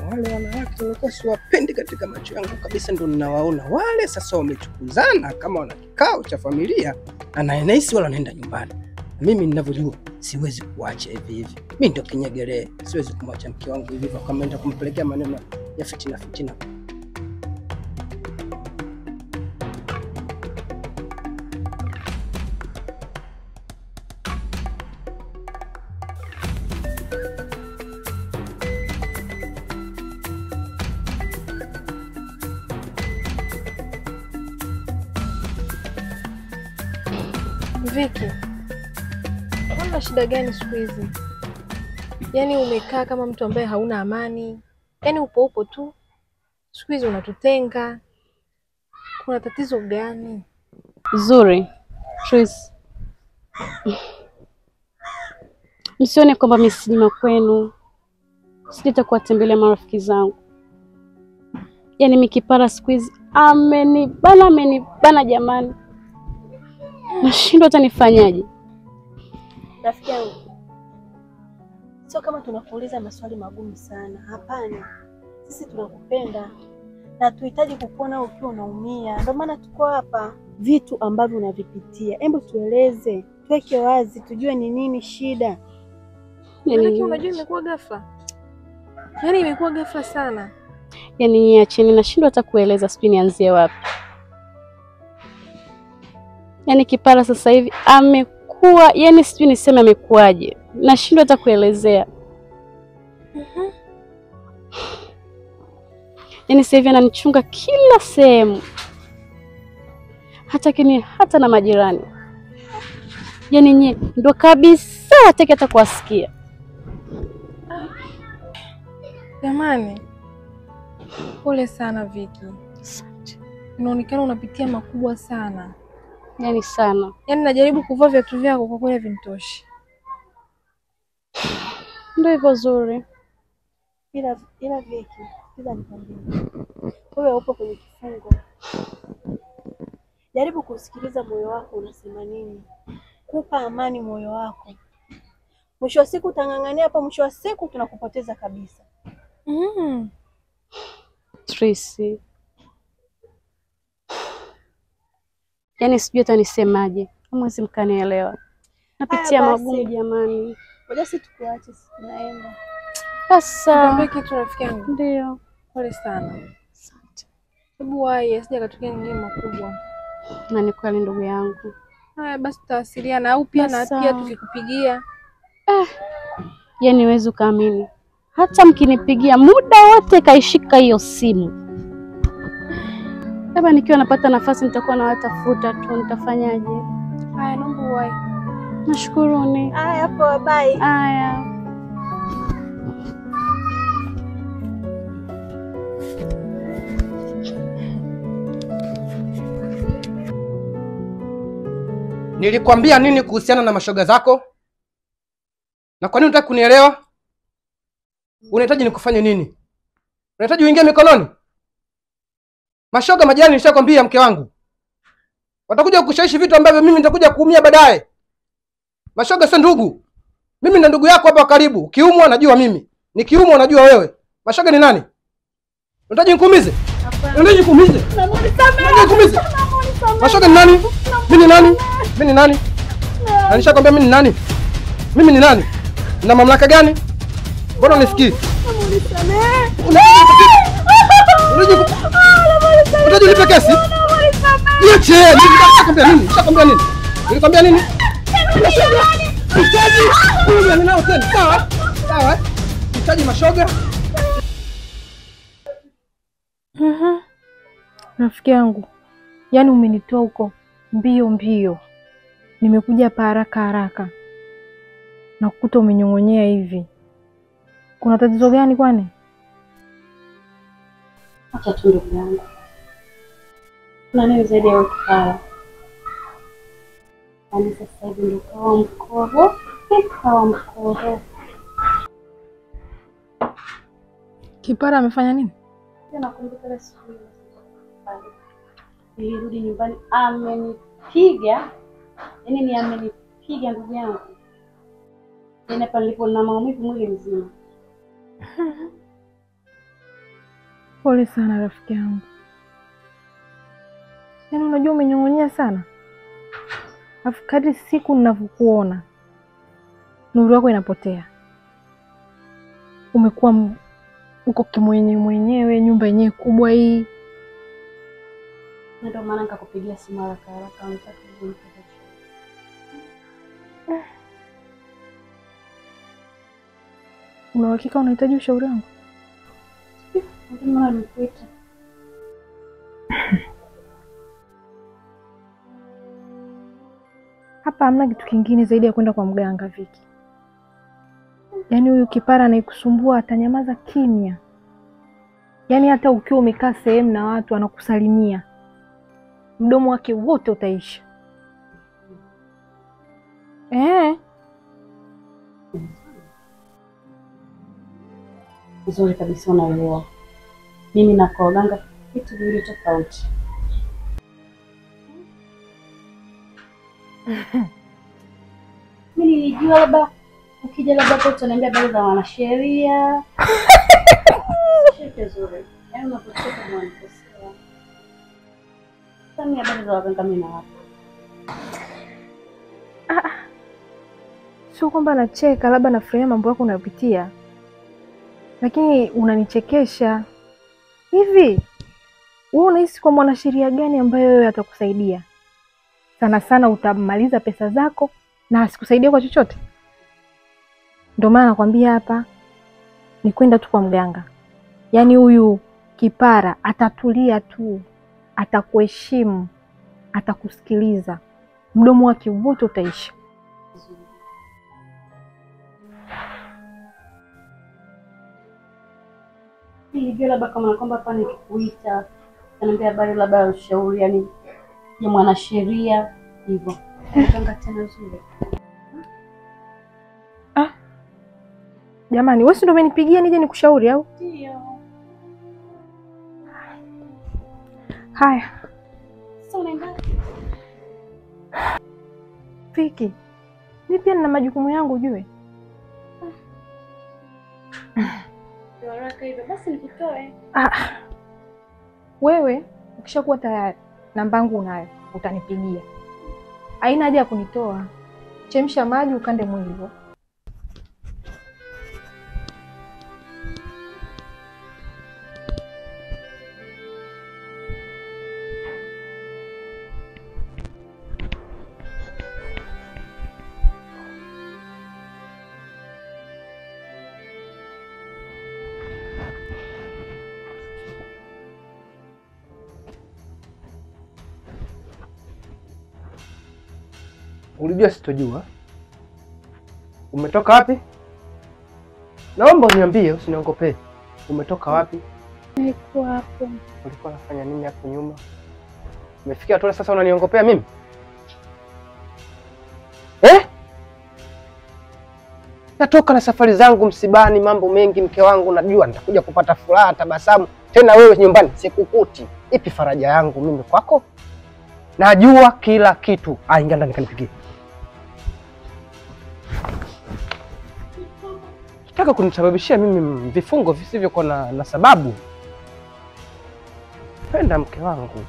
Wale wanawake walikuwa siwapendi katika macho yangu kabisa, ndo ninawaona wale sasa wamechukuzana kama wana kikao cha familia, anaenahisi wala anaenda nyumbani. Mimi ninavyojua siwezi kuacha hivi hivi. Mimi ndo kinyegelee, siwezi kumwacha mke wangu hivi kama naenda kumpelekea maneno ya fitina. Vicky, una shida gani siku hizi? Yaani umekaa kama mtu ambaye hauna amani. Yaani upo tu. Siku hizi unatutenga. Kuna tatizo gani? Zuri, Tris. Msione kwamba mimi sijima kwenu. Sijita kuwatembelea marafiki zangu. Yaani Mikipara siku hizi amenibana jamani. Nashindwa hata nifanyaje. Rafiki yangu, sio kama tunakuuliza maswali magumu sana. Hapana. Sisi tunakupenda na tuhitaji kukuona ukiwa unaumia. Ndio maana tuko hapa. Vitu ambavyo unavipitia, hebu tueleze, tuweke wazi, tujue ni nini shida. Yaani unajua imekuwa ghafla. Yaani imekuwa ghafla sana. Yaani niacheni, nashindwa hata kueleza sijui nianzie wapi. Yaani Kipara sasa hivi amekuwa, yaani sijui niseme amekuaje. Nashindwa hata kuelezea. Yaani sasa hivi ananichunga kila sehemu. Hata na majirani. Yaani nye ndo kabisa hataki hata kuwasikia. Jamani. Pole sana Vicky. Unaonekana unapitia makubwa sana. Yaani sana. Yaani najaribu kuvaa viatu vyako kwa kweli vinitoshi. Ndio hivyo Zuri. Ila Vicky, nikwambie. Wewe upo kwenye kifungo. Jaribu kusikiliza moyo wako unasema nini. Kupa amani moyo wako. Mwisho wa siku utang'ang'ania hapa, mwisho wa siku tunakupoteza kabisa. Tracy. Yaani sijui hata nisemaje. Hamwezi mkanielewa. Napitia magumu jamani. Ngoja sisi tukuache, tunaenda. Sasa Niambie kitu rafiki yangu. Ndio. Pole sana. Asante. Hebu wahi asije katokea nyingine makubwa. Na ni kweli ndugu yangu. Haya basi tutawasiliana au pia na pia tukikupigia. Yaani huwezi kuamini. Hata mkinipigia muda wote kaishika hiyo simu. Kama nikiwa napata nafasi nitakuwa nawatafuta tu, nitafanyaje? Haya naomba wahi. Nashukuruni. Haya poa, bye. Haya. Nilikwambia nini kuhusiana na mashoga zako? Na kwa nini unataka kunielewa? Unahitaji nikufanye nini? Unahitaji uingie mikononi? Mashoga majani nishakwambia mke wangu. Watakuja kukushawishi vitu ambavyo mimi nitakuja kuumia baadaye. Mashoga sio ndugu. Mimi na ndugu yako hapa karibu. Ukiumwa najua mimi. Nikiumwa najua wewe. Mashoga ni nani? Unahitaji nikuumize? Unahitaji nikuumize? Unahitaji nikuumize? Mashoga ni nani? Mimi ni nani? Mimi ni nani? Na nishakwambia mimi ni nani? Mimi ni nani? Na mamlaka gani? Mbona unisikii? Unataka nipe kesi? Niache, nilikwambia nini? Nishakwambia nini? Nilikwambia nini? Unahitaji kuja ninao tena. Sawa? Sawa? Unahitaji mashoga? Rafiki yangu. Yaani umenitoa huko mbio. Nimekuja hapa haraka. Na kukuta umenyong'onyea hivi. Kuna tatizo gani kwani? Acha tu ndugu yangu. Kuna nini zaidi ya Kipara? Yaani sasa hivi ndio kawa mkoro. Kipara amefanya nini? Nakumbuka ile siku ile. Nilirudi nyumbani amenipiga. Yaani ni amenipiga ndugu yangu. Yaani hapa nilipo na maumivu mwili mzima. Pole sana rafiki yangu. Yaani unajua umenyong'onyea sana. Alafu kadri siku ninavyokuona nuru yako inapotea. Umekuwa uko kimwenyewe, nyumba yenyewe kubwa hii. Ndio maana nikakupigia simu haraka haraka nataka kuzungumza. Una uhakika unahitaji ushauri wangu? Ndio maana nimekuita. Hapa hamna kitu kingine zaidi ya kwenda kwa mganga Viki. Yaani huyu kipara anayekusumbua atanyamaza kimya. Yaani hata ukiwa umekaa sehemu na watu anakusalimia, mdomo wake wote utaisha. Vizuri kabisa unaelewa. Mimi na kwa waganga vitu viwili tofauti. Mimi nilijua labda ukija labda kwa utaniambia habari za wanasheria. Shike zuri. Yaani unapotoka mwana kosea. Sasa habari za waganga mimi na wapi? Sio kwamba nacheka, labda nafurahia mambo yako unayopitia. Lakini unanichekesha. Hivi wewe unahisi kwa mwanasheria gani ambaye wewe atakusaidia? Sana sana utamaliza pesa zako na asikusaidia kwa chochote. Ndio maana nakwambia hapa ni kwenda tu kwa mganga. Yaani huyu kipara atatulia tu, atakuheshimu, atakusikiliza. Mdomo wake wote utaisha. Nilijua labda kama kwamba hapa nikikuita ananiambia habari labda ya ushauri yani ya mwanasheria hivyo. Mganga tena nzuri. Jamani, wewe ndio umenipigia nije nikushauri au? Ndio. Haya. Sasa unaenda? Viki, mimi pia nina majukumu yangu ujue. Haraka hivyo basi nikutoe. Wewe ukishakuwa tayari namba yangu unayo, utanipigia. Haina haja ya kunitoa. Chemsha maji ukande mwili. Ulijua sitojua? Umetoka wapi? Naomba uniambie, usiniongopee. Umetoka wapi? Nilikuwa hapo. Ulikuwa unafanya nini hapo nyuma? Umefikia tu sasa unaniongopea mimi? Natoka na safari zangu msibani, mambo mengi, mke wangu najua nitakuja kupata furaha, tabasamu. Tena wewe nyumbani sikukuti. Ipi faraja yangu mimi kwako? Najua kila kitu. Ingia ndani kanipigie. Nataka kunisababishia mimi vifungo visivyo kwa na sababu. Penda mke wangu.